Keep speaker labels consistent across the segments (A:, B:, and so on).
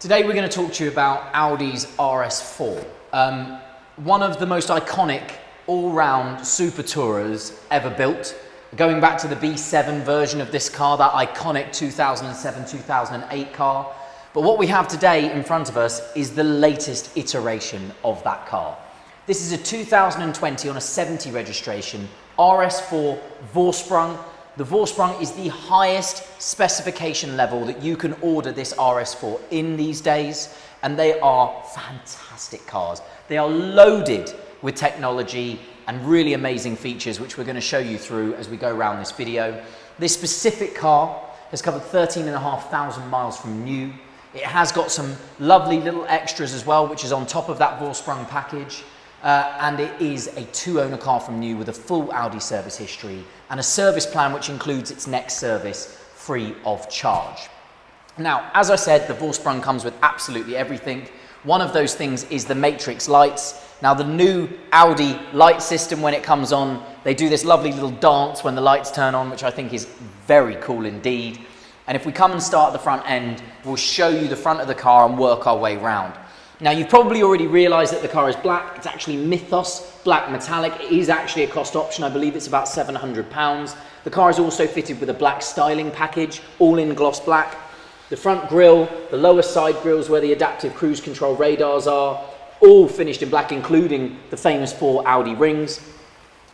A: Today we're going to talk to you about Audi's RS4, one of the most iconic all-round super tourers ever built. Going back to the B7 version of this car, that iconic 2007-2008 car. But what we have today in front of us is the latest iteration of that car. This is a 2020 on a 70 registration RS4 Vorsprung. The Vorsprung is the highest specification level that you can order this RS4 in these days, and they are fantastic cars. They are loaded with technology and really amazing features, which we're going to show you through as we go around this video. This specific car has covered 13,500 miles from new. It has got some lovely little extras as well, which is on top of that Vorsprung package. And it is a two-owner car from new with a full Audi service history and a service plan which includes its next service free of charge. Now, as I said, the Vorsprung comes with absolutely everything. One of those things is the matrix lights. Now, the new Audi light system, when it comes on, they do this lovely little dance when the lights turn on, which I think is very cool indeed. And if we come and start at the front end, we'll show you the front of the car and work our way round. Now, you've probably already realized that the car is black. It's actually Mythos Black metallic. It is actually a cost option. I believe it's about £700. The car is also fitted with a black styling package, all in gloss black. The front grille, the lower side grills where the adaptive cruise control radars are, all finished in black, including the famous 4 Audi rings.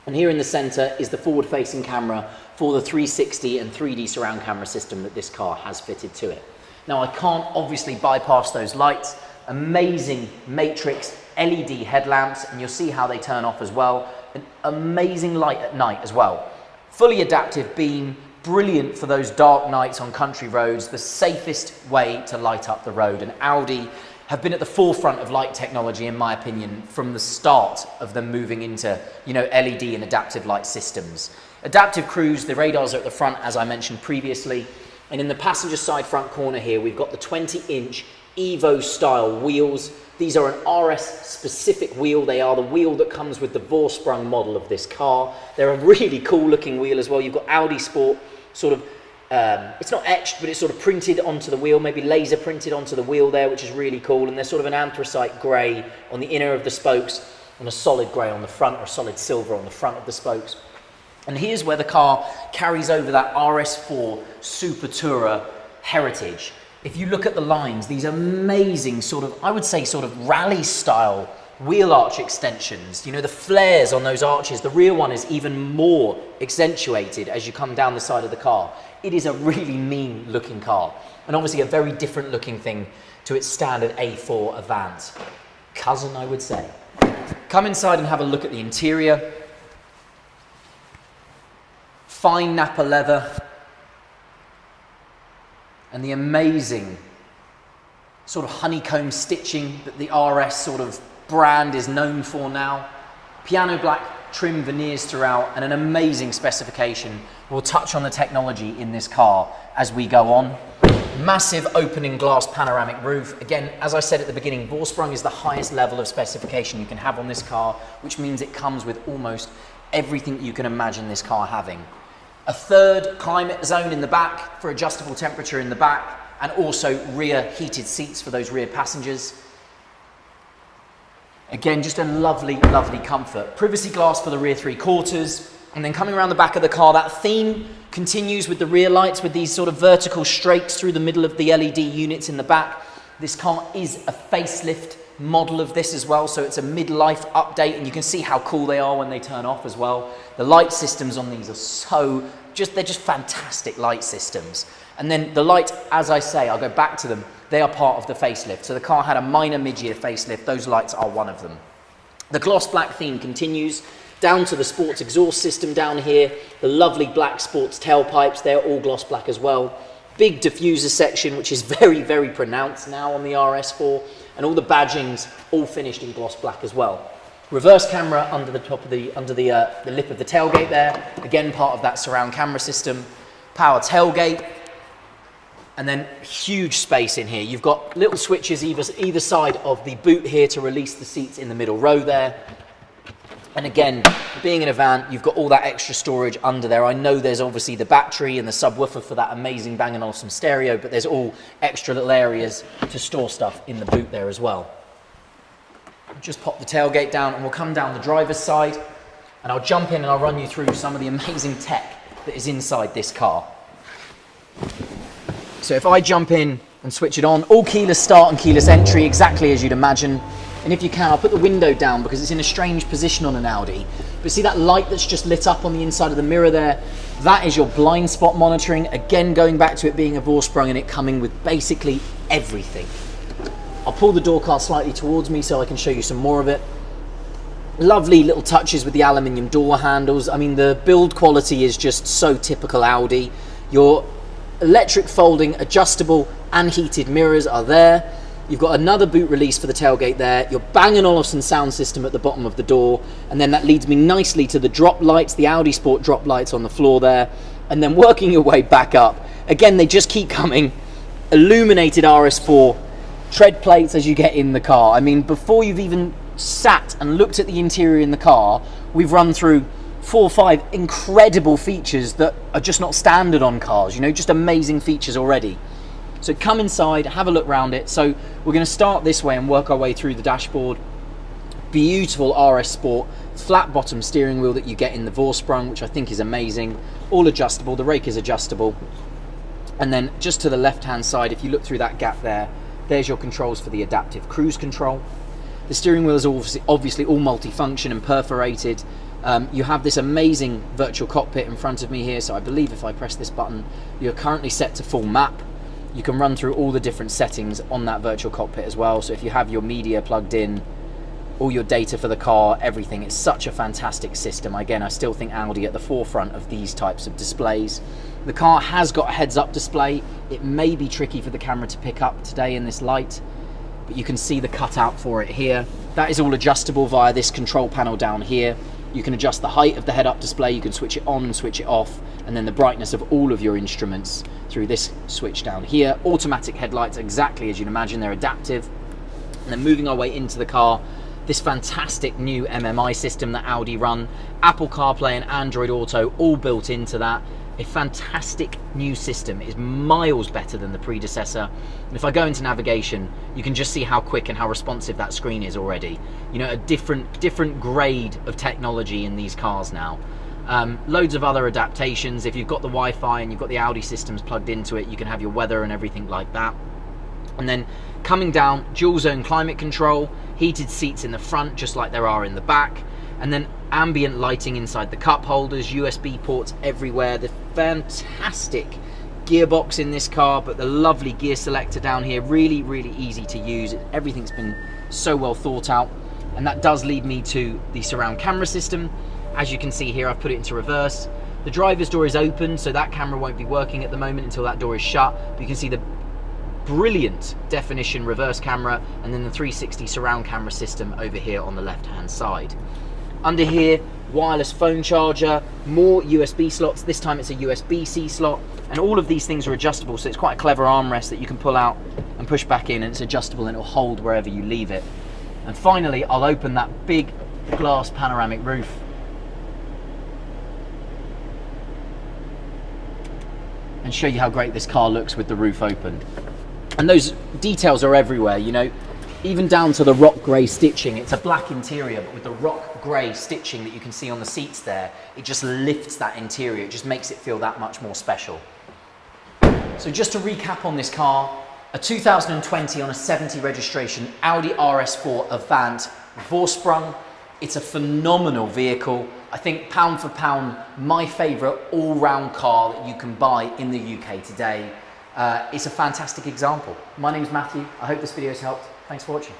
A: And here in the center is the forward-facing camera for the 360 and 3D surround camera system that this car has fitted to it. Now, I can't obviously bypass those lights. Amazing matrix LED headlamps, and you'll see how they turn off as well. An amazing light at night as well. Fully adaptive beam, brilliant for those dark nights on country roads, the safest way to light up the road. And Audi have been at the forefront of light technology, in my opinion, from the start of them moving into, LED and adaptive light systems. Adaptive cruise, the radars are at the front, as I mentioned previously. And in the passenger side front corner here, we've got the 20-inch Evo style wheels. These are an RS specific wheel. They are the wheel that comes with the Vorsprung model of this car. They're a really cool looking wheel as well. You've got Audi Sport sort of, it's not etched, but it's sort of printed onto the wheel, maybe laser printed onto the wheel there, which is really cool. And they're sort of an anthracite grey on the inner of the spokes and a solid grey on the front, or a solid silver on the front of the spokes. And here's where the car carries over that RS4 Super Tourer heritage. If you look at the lines, these amazing sort of, I would say sort of rally style wheel arch extensions, the flares on those arches, the rear one is even more accentuated as you come down the side of the car. It is a really mean looking car, and obviously a very different looking thing to its standard A4 Avant. Cousin, I would say. Come inside and have a look at the interior. Fine Napa leather. And the amazing sort of honeycomb stitching that the RS sort of brand is known for now. Piano black trim veneers throughout, and an amazing specification. We'll touch on the technology in this car as we go on. Massive opening glass panoramic roof. Again, as I said at the beginning, Vorsprung is the highest level of specification you can have on this car, which means it comes with almost everything you can imagine this car having. A third climate zone in the back for adjustable temperature in the back, and also rear heated seats for those rear passengers. Again, just a lovely, lovely comfort. Privacy glass for the rear 3/4. And then coming around the back of the car, that theme continues with the rear lights with these sort of vertical strakes through the middle of the LED units in the back. This car is a facelift model of this as well, so it's a midlife update, and you can see how cool they are when they turn off as well. The light systems on these are they're just fantastic light systems. And then the lights, as I say, I'll go back to them, they are part of the facelift. So the car had a minor mid-year facelift, those lights are one of them. The gloss black theme continues down to the sports exhaust system down here, the lovely black sports tailpipes, they're all gloss black as well. Big diffuser section, which is very, very pronounced now on the RS4, and all the badgings all finished in gloss black as well. Reverse camera under the top of the lip of the tailgate there, again part of that surround camera system. Power tailgate, and then huge space in here. You've got little switches either side of the boot here to release the seats in the middle row there. And again, being in a van, you've got all that extra storage under there. I know there's obviously the battery and the subwoofer for that amazing Bang & Olufsen stereo, but there's all extra little areas to store stuff in the boot there as well. Just pop the tailgate down and we'll come down the driver's side and I'll jump in and I'll run you through some of the amazing tech that is inside this car. So if I jump in and switch it on, all keyless start and keyless entry, exactly as you'd imagine. And if you can, I'll put the window down because it's in a strange position on an Audi. But see that light that's just lit up on the inside of the mirror there? That is your blind spot monitoring. Again, going back to it being a Vorsprung and it coming with basically everything. I'll pull the door card slightly towards me so I can show you some more of it. Lovely little touches with the aluminium door handles. I mean, the build quality is just so typical Audi. Your electric folding, adjustable and heated mirrors are there. You've got another boot release for the tailgate there, your Bang & Olufsen sound system at the bottom of the door, and then that leads me nicely to the drop lights, the Audi Sport drop lights on the floor there, and then working your way back up. Again, they just keep coming. Illuminated RS4 tread plates as you get in the car. I mean, before you've even sat and looked at the interior in the car, we've run through 4 or 5 incredible features that are just not standard on cars, you know, just amazing features already. So come inside, have a look around it. So we're going to start this way and work our way through the dashboard. Beautiful RS Sport flat bottom steering wheel that you get in the Vorsprung, which I think is amazing. All adjustable, the rake is adjustable. And then just to the left hand side, if you look through that gap there, there's your controls for the adaptive cruise control. The steering wheel is obviously all multifunction and perforated. You have this amazing virtual cockpit in front of me here. So I believe if I press this button, you're currently set to full map. You can run through all the different settings on that virtual cockpit as well. So if you have your media plugged in, all your data for the car, everything, it's such a fantastic system. Again, I still think Audi at the forefront of these types of displays. The car has got a heads-up display. It may be tricky for the camera to pick up today in this light, but you can see the cutout for it here. That is all adjustable via this control panel down here. You can adjust the height of the head-up display, you can switch it on and switch it off, and then the brightness of all of your instruments through this switch down here. Automatic headlights, exactly as you'd imagine, they're adaptive. And then moving our way into the car, this fantastic new MMI system that Audi run, Apple CarPlay and Android Auto all built into that. A fantastic new system. It is miles better than the predecessor. And if I go into navigation, you can just see how quick and how responsive that screen is already. You know, a different grade of technology in these cars now. Loads of other adaptations. If you've got the Wi-Fi and you've got the Audi systems plugged into it, you can have your weather and everything like that. And then coming down, dual zone climate control, heated seats in the front just like there are in the back, and then ambient lighting inside the cup holders, USB ports everywhere, the fantastic gearbox in this car, but the lovely gear selector down here, really easy to use. Everything's been so well thought out. And that does lead me to the surround camera system. As you can see here, I've put it into reverse. The driver's door is open, so that camera won't be working at the moment until that door is shut. But you can see the brilliant definition reverse camera and then the 360 surround camera system over here on the left hand side. Under here, wireless phone charger, more USB slots. This time it's a USB-C slot, and all of these things are adjustable, so it's quite a clever armrest that you can pull out and push back in, and it's adjustable and it'll hold wherever you leave it. And finally, I'll open that big glass panoramic roof. And show you how great this car looks with the roof open. And those details are everywhere, you know, even down to the rock grey stitching. It's a black interior, but with the rock grey stitching that you can see on the seats there, it just lifts that interior. It just makes it feel that much more special. So just to recap on this car, a 2020 on a 70 registration Audi RS4 Avant Vorsprung. It's a phenomenal vehicle. I think pound for pound, my favourite all-round car that you can buy in the UK today. It's a fantastic example. My name's Matthew. I hope this video has helped. Thanks for watching.